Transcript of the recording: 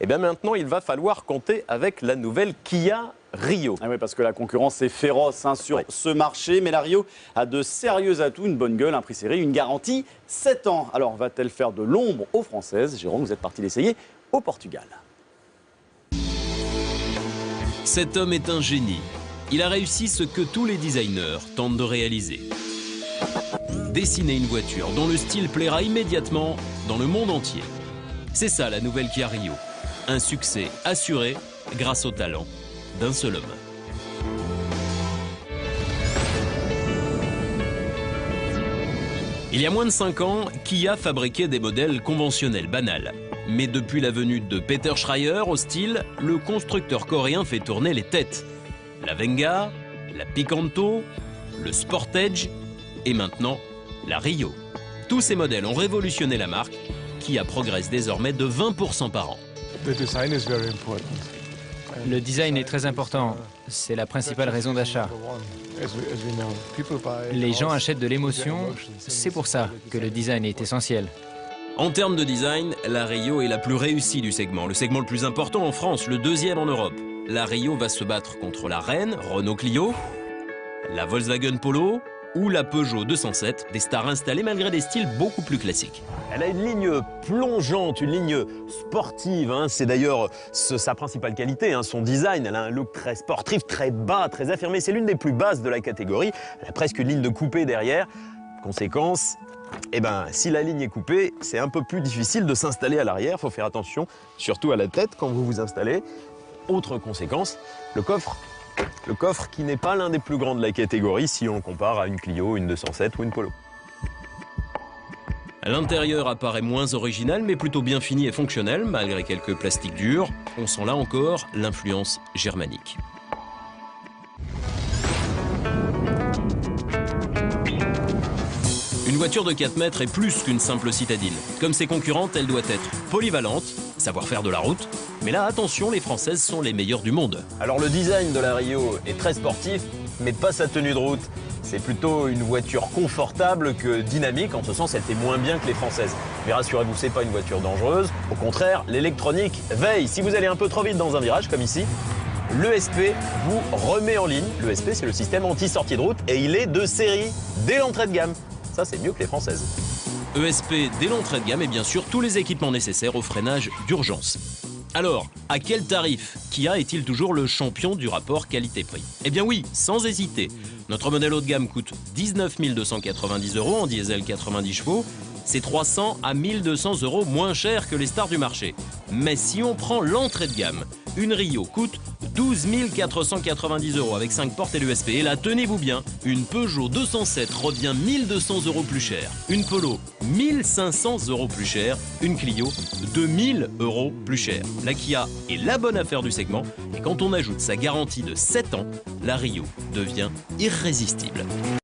Et bien maintenant, il va falloir compter avec la nouvelle Kia Rio. Ah oui, parce que la concurrence est féroce sur ce marché. Mais la Rio a de sérieux atouts, une bonne gueule, un prix serré, une garantie 7 ans. Alors va-t-elle faire de l'ombre aux Françaises? Jérôme, vous êtes parti l'essayer au Portugal. Cet homme est un génie. Il a réussi ce que tous les designers tentent de réaliser. Dessiner une voiture dont le style plaira immédiatement dans le monde entier. C'est ça la nouvelle Kia Rio. Un succès assuré grâce au talent d'un seul homme. Il y a moins de 5 ans, Kia fabriquait des modèles conventionnels banals. Mais depuis la venue de Peter Schreier au style, le constructeur coréen fait tourner les têtes. La Venga, la Picanto, le Sportage et maintenant la Rio. Tous ces modèles ont révolutionné la marque, Kia progresse désormais de 20% par an. Le design est très important. C'est la principale raison d'achat. Les gens achètent de l'émotion. C'est pour ça que le design est essentiel. En termes de design, la Rio est la plus réussie du segment. Le segment le plus important en France, le deuxième en Europe. La Rio va se battre contre la Reine, Renault Clio, la Volkswagen Polo ou la Peugeot 207, des stars installées malgré des styles beaucoup plus classiques. Elle a une ligne plongeante, une ligne sportive. C'est d'ailleurs sa principale qualité, son design. Elle a un look très sportif, très bas, très affirmé. C'est l'une des plus basses de la catégorie. Elle a presque une ligne de coupé derrière. Conséquence, si la ligne est coupée, c'est un peu plus difficile de s'installer à l'arrière. Il faut faire attention, surtout à la tête quand vous vous installez. Autre conséquence, le coffre qui n'est pas l'un des plus grands de la catégorie si on compare à une Clio, une 207 ou une Polo. L'intérieur apparaît moins original mais plutôt bien fini et fonctionnel malgré quelques plastiques durs. On sent là encore l'influence germanique. Une voiture de 4 mètres est plus qu'une simple citadine. Comme ses concurrentes, elle doit être polyvalente, savoir faire de la route. Mais là, attention, les Françaises sont les meilleures du monde. Alors le design de la Rio est très sportif, mais pas sa tenue de route. C'est plutôt une voiture confortable que dynamique. En ce sens, elle fait moins bien que les Françaises. Mais rassurez-vous, c'est pas une voiture dangereuse. Au contraire, l'électronique veille. Si vous allez un peu trop vite dans un virage, comme ici, l'ESP vous remet en ligne. L'ESP, c'est le système anti-sortie de route et il est de série dès l'entrée de gamme. Ça, c'est mieux que les Françaises. ESP dès l'entrée de gamme et bien sûr tous les équipements nécessaires au freinage d'urgence. Alors, à quel tarif Kia est-il toujours le champion du rapport qualité-prix? Eh bien oui, sans hésiter. Notre modèle haut de gamme coûte 19 290 € en diesel 90 chevaux. C'est 300 à 1200 € moins cher que les stars du marché. Mais si on prend l'entrée de gamme, une Rio coûte 12 490 € avec 5 portes et l'ESP. Et là, tenez-vous bien, une Peugeot 207 revient 1200 € plus cher. Une Polo, 1500 € plus cher. Une Clio, 2000 € plus cher. La Kia est la bonne affaire du segment. Et quand on ajoute sa garantie de 7 ans, la Rio devient irrésistible.